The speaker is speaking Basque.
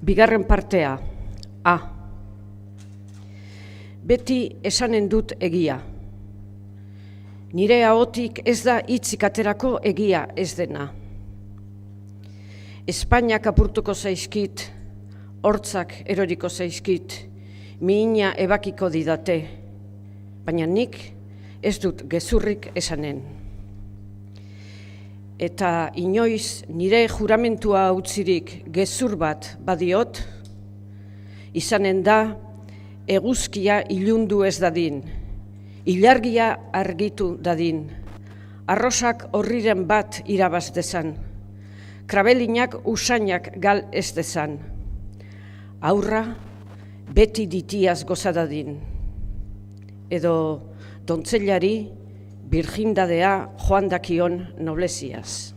Bigarren partea, A. Beti esanen dut egia. Nire ahotik ez da hitzik aterako egia ez dena. Espainiak apurtuko zaizkit, hortzak eroriko zaizkit, mihina ebakiko didate, baina nik ez dut gezurrik esanen. Eta inoiz nire juramentua utzirik gezur bat badiot, izanen da eguzkia ilundu ez dadin, ilargia argitu dadin, arrosak horriren bat irabaz dezan, krabelinak usainak gal ez dezan, aurra beti ditiaz gozadadin, edo dontzelari birjindadea joan dakion nobleziaz.